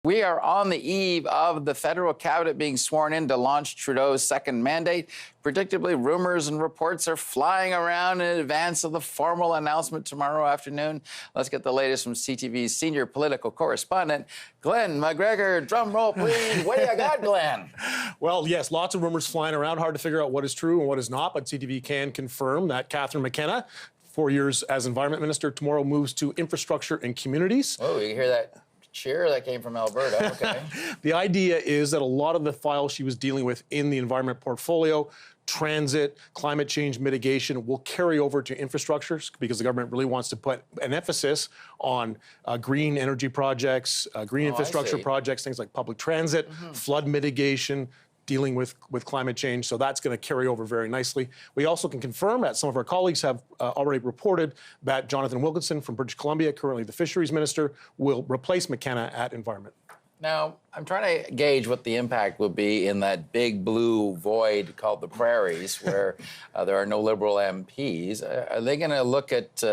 We are on the eve of the federal cabinet being sworn in to launch Trudeau's second mandate. Predictably, rumors and reports are flying around in advance of the formal announcement tomorrow afternoon. Let's get the latest from CTV's senior political correspondent, Glenn McGregor. Drum roll, please. What do you got, Glenn? Well, yes, lots of rumors flying around. Hard to figure out what is true and what is not, but CTV can confirm that Catherine McKenna, 4 years as Environment Minister, tomorrow moves to Infrastructure and Communities. Oh, you hear that? Cheer, that came from Alberta. Okay. The idea is that a lot of the files she was dealing with in the environment portfolio, transit, climate change mitigation, will carry over to infrastructure because the government really wants to put an emphasis on green energy projects, green infrastructure projects, things like public transit, flood mitigation, dealing with climate change. So that's going to carry over very nicely. We also can confirm that some of our colleagues have already reported that Jonathan Wilkinson from British Columbia, currently the Fisheries Minister, will replace McKenna at Environment. Now, I'm trying to gauge what the impact will be in that big blue void called the prairies, where there are no Liberal MPs. Are they going to look at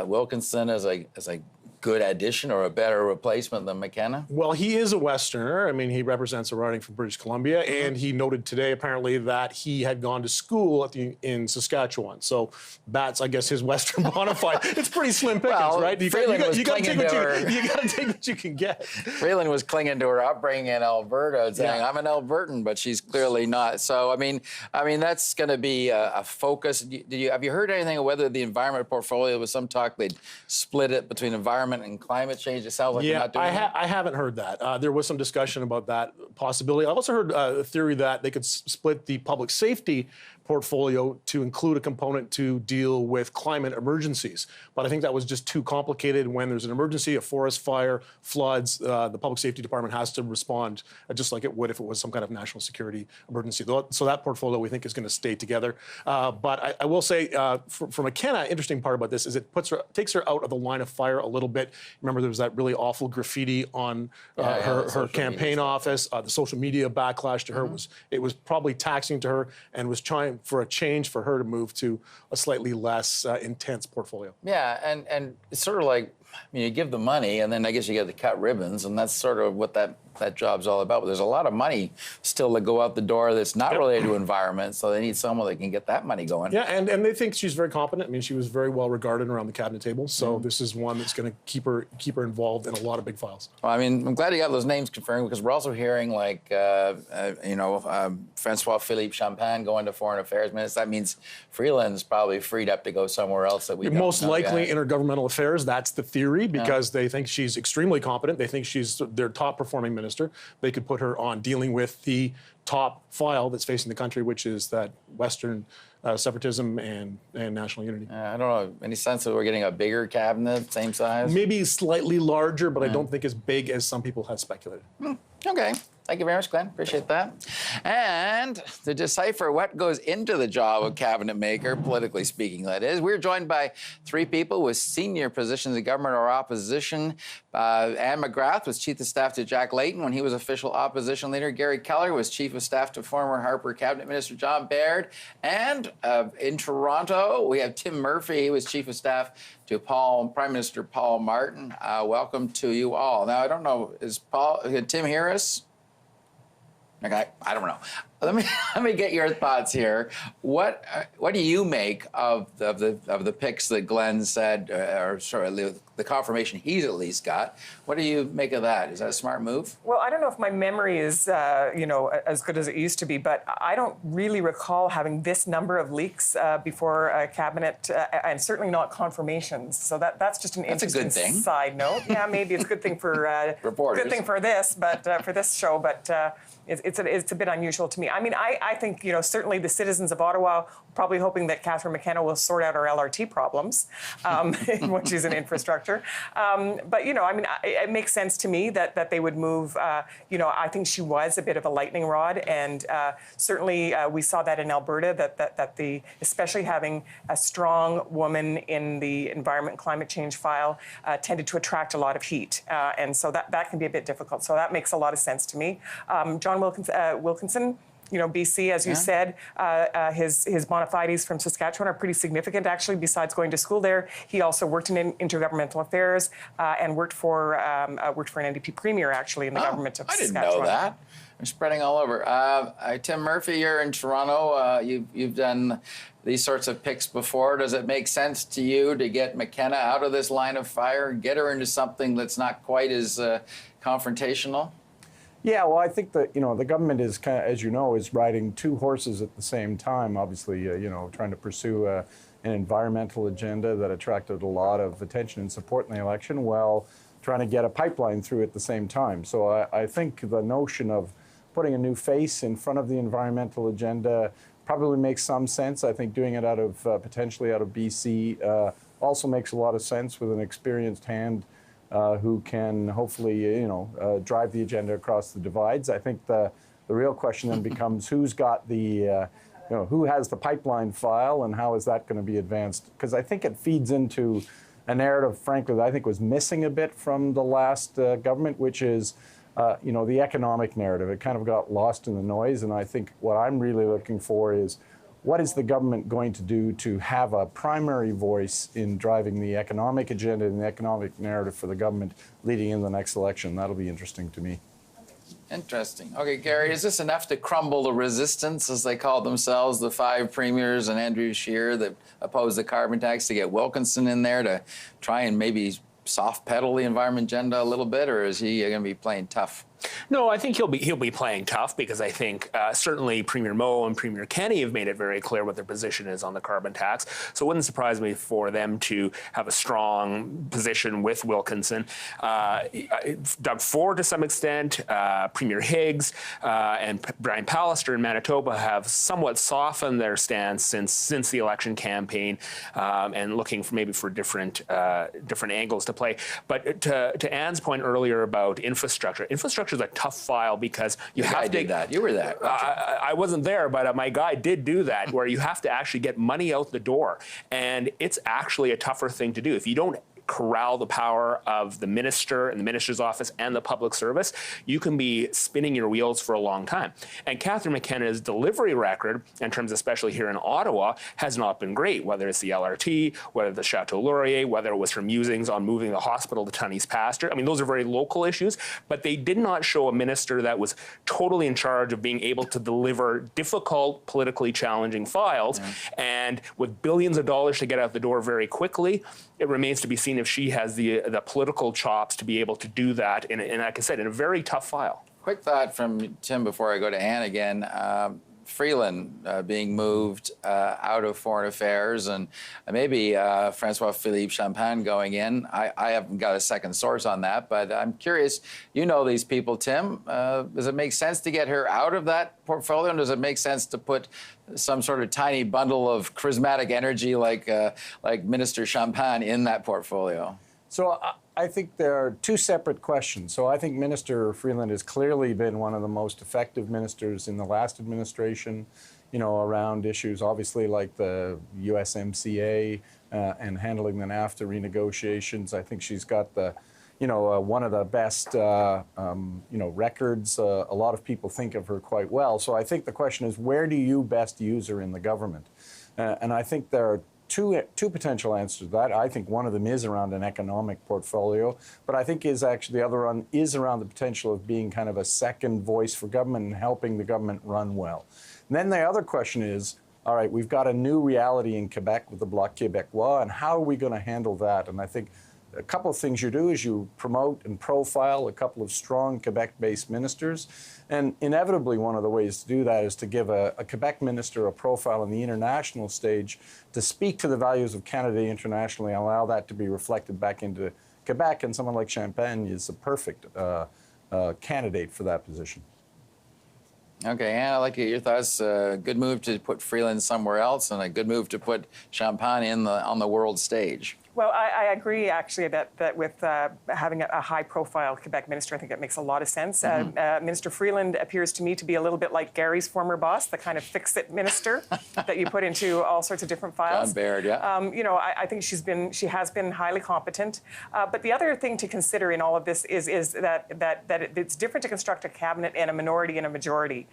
Wilkinson as a good addition or a better replacement than McKenna? Well, he is a Westerner. I mean, he represents a riding from British Columbia, and he noted today, apparently, that he had gone to school in Saskatchewan. So that's, I guess, his Western bona fide. It's pretty slim pickings, right? You got to take what you can get. Freeland was clinging to her upbringing in Alberta and saying, I'm an Albertan, but she's clearly not. So, I mean, that's going to be a focus. Have you heard anything of whether the environment portfolio, was some talk they'd split it between environment and climate change? It sounds like they're not doing I haven't heard that. There was some discussion about that possibility. I've also heard a theory that they could split the public safety portfolio to include a component to deal with climate emergencies. But I think that was just too complicated. When there's an emergency, a forest fire, floods, the public safety department has to respond just like it would if it was some kind of national security emergency. So that portfolio, we think, is going to stay together. But I will say, for McKenna, interesting part about this is it takes her out of the line of fire a little bit. Remember, there was that really awful graffiti on her campaign office. The social media backlash to her was probably taxing to her, and was trying for a change for her to move to a slightly less intense portfolio. Yeah, and it's sort of like, you give the money, and then I guess you get to cut ribbons, and that's sort of what that job's all about. But there's a lot of money still to go out the door that's not related to environment, so they need someone that can get that money going. Yeah, and they think she's very competent. I mean, she was very well regarded around the cabinet table, so this is one that's going to keep her involved in a lot of big files. Well, I mean, I'm glad you got those names confirmed, because we're also hearing, like, Francois-Philippe Champagne going to Foreign Affairs Minister. That means Freeland's probably freed up to go somewhere else that we don't most know likely yet. Intergovernmental Affairs. That's the theory, because they think she's extremely competent. They think she's their top performing minister. They could put her on dealing with the top file that's facing the country, which is that Western separatism and national unity. I don't know. Any sense that we're getting a bigger cabinet, same size? Maybe slightly larger, but I don't think as big as some people had speculated. Okay. Thank you very much, Glenn. Appreciate that. And to decipher what goes into the job of cabinet maker, politically speaking, that is, we're joined by three people with senior positions in government or opposition. Anne McGrath was Chief of Staff to Jack Layton when he was official opposition leader. Gary Keller was Chief of Staff to former Harper Cabinet Minister John Baird. And in Toronto, we have Tim Murphy. He was Chief of Staff to Prime Minister Paul Martin. Welcome to you all. Now, I don't know, can Tim hear us? Okay, I don't know. Let me get your thoughts here. What do you make of the picks that Glenn said, or sorry, the confirmation he's at least got? What do you make of that? Is that a smart move? Well, I don't know if my memory is as good as it used to be, but I don't really recall having this number of leaks before a cabinet, and certainly not confirmations. So that's just an interesting side note. Yeah, maybe it's a good thing for reporters. Good thing for this, but for this show, but. It's a bit unusual to me. I mean, I think, certainly the citizens of Ottawa are probably hoping that Catherine McKenna will sort out our LRT problems when she's in infrastructure. But, I mean, it makes sense to me that they would move. I think she was a bit of a lightning rod, and certainly we saw that in Alberta, that especially having a strong woman in the environment and climate change file tended to attract a lot of heat. And so that can be a bit difficult. So that makes a lot of sense to me. John Wilkinson, BC, as you said, his bona fides from Saskatchewan are pretty significant, actually, besides going to school there. He also worked in intergovernmental affairs and worked for an NDP premier, actually, in the government of Saskatchewan. I didn't know that. They're spreading all over. Tim Murphy, you're in Toronto. You've done these sorts of picks before. Does it make sense to you to get McKenna out of this line of fire, get her into something that's not quite as confrontational? Yeah, well, I think that, the government is kind of, as you know, is riding two horses at the same time. Obviously, trying to pursue an environmental agenda that attracted a lot of attention and support in the election, while trying to get a pipeline through at the same time. So I think the notion of putting a new face in front of the environmental agenda probably makes some sense. I think doing it out of potentially out of BC also makes a lot of sense with an experienced hand who can hopefully, drive the agenda across the divides. I think the real question then becomes who's got the, who has the pipeline file and how is that going to be advanced? Because I think it feeds into a narrative, frankly, that I think was missing a bit from the last government, which is, the economic narrative. It kind of got lost in the noise, and I think what I'm really looking for is what is the government going to do to have a primary voice in driving the economic agenda and the economic narrative for the government leading into the next election? That'll be interesting to me. Interesting. Okay, Gary, is this enough to crumble the resistance, as they call themselves, the 5 premiers and Andrew Scheer that oppose the carbon tax, to get Wilkinson in there to try and maybe soft pedal the environment agenda a little bit, or is he going to be playing tough? No, I think he'll be playing tough, because I think certainly Premier Moe and Premier Kenney have made it very clear what their position is on the carbon tax. So it wouldn't surprise me for them to have a strong position with Wilkinson. Doug Ford, to some extent, Premier Higgs, and Brian Pallister in Manitoba have somewhat softened their stance since the election campaign, and looking for different angles to play. But to Anne's point earlier about infrastructure is a tough file, because you have to. Did that. You were there. I wasn't there, but my guy did do that, where you have to actually get money out the door, and it's actually a tougher thing to do if you don't corral the power of the minister and the minister's office and the public service. You can be spinning your wheels for a long time. And Catherine McKenna's delivery record, in terms especially here in Ottawa, has not been great, whether it's the LRT, whether the Chateau Laurier, whether it was her musings on moving the hospital to Tunney's Pasture. I mean, those are very local issues, but they did not show a minister that was totally in charge of being able to deliver difficult, politically challenging files. And with billions of dollars to get out the door very quickly, it remains to be seen if she has the political chops to be able to do that, in like I said, in a very tough file. Quick thought from Tim before I go to Anne again. Freeland being moved out of foreign affairs, and maybe Francois-Philippe Champagne going in. I haven't got a second source on that, but I'm curious. You know these people, Tim. Does it make sense to get her out of that portfolio, and does it make sense to put some sort of tiny bundle of charismatic energy like Minister Champagne in that portfolio? So I think there are two separate questions. So I think Minister Freeland has clearly been one of the most effective ministers in the last administration, around issues obviously like the USMCA and handling the NAFTA renegotiations. I think she's got the, one of the best, records. A lot of people think of her quite well. So I think the question is, where do you best use her in the government? And I think there are two potential answers to that. I think one of them is around an economic portfolio, but I think the other one is around the potential of being kind of a second voice for government and helping the government run well. And then the other question is, all right, we've got a new reality in Quebec with the Bloc Québécois, and how are we going to handle that? And I think a couple of things you do is you promote and profile a couple of strong Quebec-based ministers. And inevitably, one of the ways to do that is to give a Quebec minister a profile on the international stage to speak to the values of Canada internationally and allow that to be reflected back into Quebec. And someone like Champagne is a perfect candidate for that position. Okay, Anne, I'd like to get your thoughts. Good move to put Freeland somewhere else, and a good move to put Champagne on the world stage. Well, I agree, actually, that with having a high-profile Quebec minister, I think that makes a lot of sense. Minister Freeland appears to me to be a little bit like Gary's former boss, the kind of fix-it minister that you put into all sorts of different files. John Baird, yeah. I think she has been highly competent. But the other thing to consider in all of this is that it's different to construct a cabinet and a minority and a majority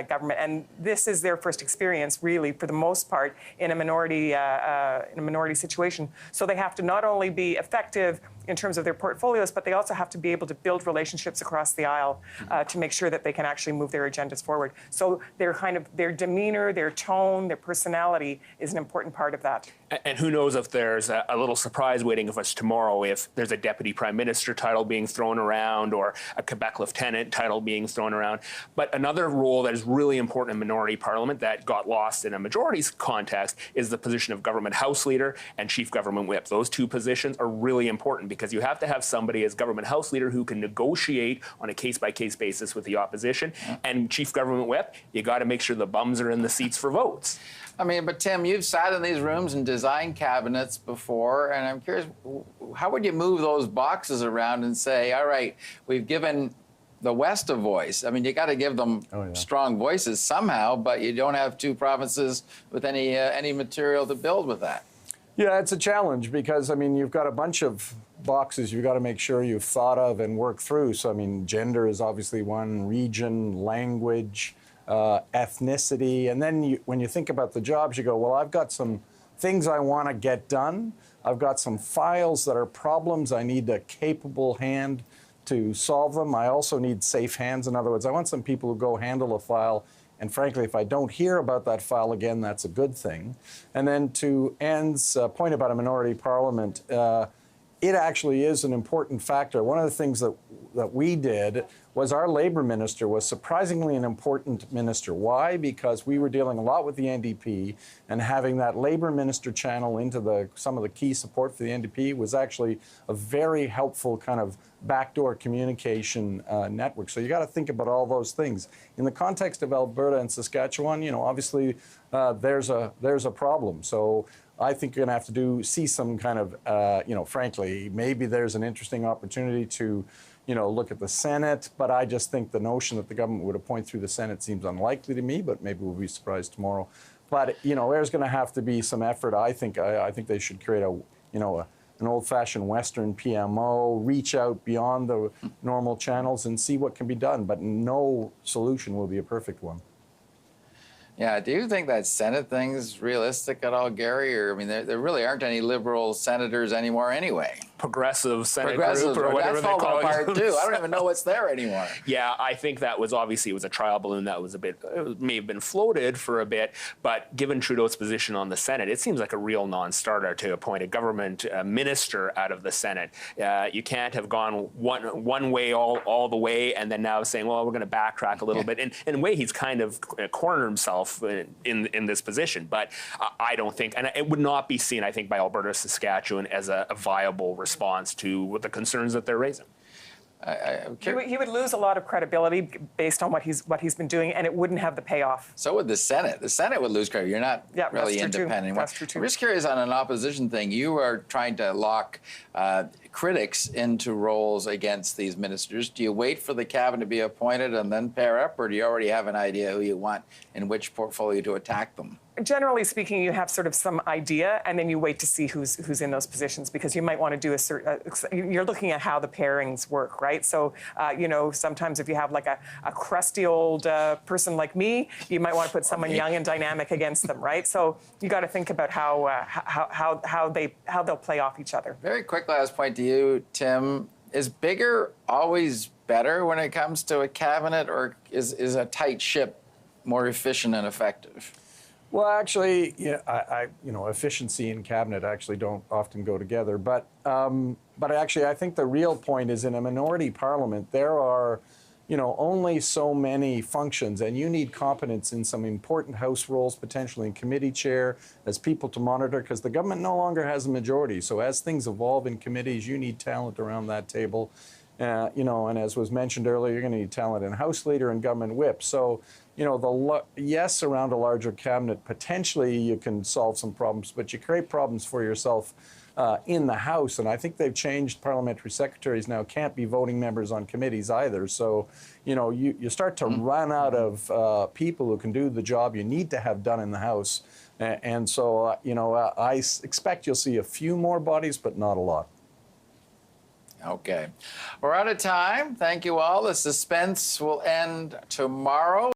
government, and this is their first experience, really, for the most part, in a minority situation. So they have to not only be effective in terms of their portfolios, but they also have to be able to build relationships across the aisle to make sure that they can actually move their agendas forward. So their demeanor, their tone, their personality is an important part of that. And who knows if there's a little surprise waiting of us tomorrow if there's a deputy prime minister title being thrown around or a Quebec lieutenant title being thrown around. But another role that is really important in minority parliament that got lost in a majority's context is the position of government house leader and chief government whip. Those two positions are really important because you have to have somebody as government house leader who can negotiate on a case-by-case basis with the opposition. And chief government whip, you got to make sure the bums are in the seats for votes. I mean, but Tim, you've sat in these rooms and designed cabinets before, and I'm curious, how would you move those boxes around and say, all right, we've given the West a voice? I mean, you got to give them strong voices somehow, but you don't have two provinces with any material to build with that. Yeah, it's a challenge because, I mean, you've got a bunch of boxes you've got to make sure you've thought of and worked through. So, I mean, gender is obviously one, region, language, ethnicity. And then when you think about the jobs, you go, well, I've got some things I want to get done. I've got some files that are problems. I need a capable hand to solve them. I also need safe hands. In other words, I want some people who go handle a file. And frankly, if I don't hear about that file again, that's a good thing. And then to Anne's point about a minority parliament, it actually is an important factor. One of the things that we did was our labor minister was surprisingly an important minister. Why? Because we were dealing a lot with the NDP, and having that labor minister channel into some of the key support for the NDP was actually a very helpful kind of backdoor communication network. So you got to think about all those things. In the context of Alberta and Saskatchewan, obviously there's a problem. So I think you're going to have to see some kind of, frankly, maybe there's an interesting opportunity to, look at the Senate. But I just think the notion that the government would appoint through the Senate seems unlikely to me. But maybe we'll be surprised tomorrow. But there's going to have to be some effort. I think they should create an old-fashioned Western PMO, reach out beyond the normal channels and see what can be done. But no solution will be a perfect one. Yeah, do you think that Senate thing's realistic at all, Gary? Or, I mean, there really aren't any Liberal senators anymore anyway. Progressive Senate group or whatever they call it. Apart too. I don't even know what's there anymore. Yeah, I think that was obviously it was a trial balloon that was it may have been floated for a bit, but given Trudeau's position on the Senate, it seems like a real non-starter to appoint a government minister out of the Senate. You can't have gone one way all the way and then now saying, well, we're going to backtrack a little bit. And in a way, he's kind of cornered himself in this position. But I don't think, and it would not be seen, I think, by Alberta, Saskatchewan as a viable response to the concerns that they're raising. He would lose a lot of credibility based on what he's been doing, and it wouldn't have the payoff. So would the Senate. The Senate would lose credibility. You're not really independent. That's true too. I'm just curious on an opposition thing. You are trying to lock critics into roles against these ministers. Do you wait for the cabinet to be appointed and then pair up, or do you already have an idea who you want in which portfolio to attack them? Generally speaking, you have sort of some idea, and then you wait to see who's in those positions, because you might want to do you're looking at how the pairings work, right? So, sometimes if you have like a crusty old person like me, you might want to put someone young and dynamic against them, right? So you got to think about how they'll play off each other. Very quick last point to you, Tim. Is bigger always better when it comes to a cabinet, or is a tight ship more efficient and effective? Well, actually, efficiency and cabinet actually don't often go together. But actually, I think the real point is in a minority parliament, there are, only so many functions, and you need competence in some important House roles, potentially in committee chair, as people to monitor, because the government no longer has a majority. So as things evolve in committees, you need talent around that table. You know, and as was mentioned earlier, you're going to need talent in House Leader and Government Whip. So, you know, yes, around a larger cabinet, potentially you can solve some problems, but you create problems for yourself in the House. And I think they've changed parliamentary secretaries now can't be voting members on committees either. So, you know, you start to run out of people who can do the job you need to have done in the House. And so, you know, I expect you'll see a few more bodies, but not a lot. Okay. We're out of time. Thank you all. The suspense will end tomorrow.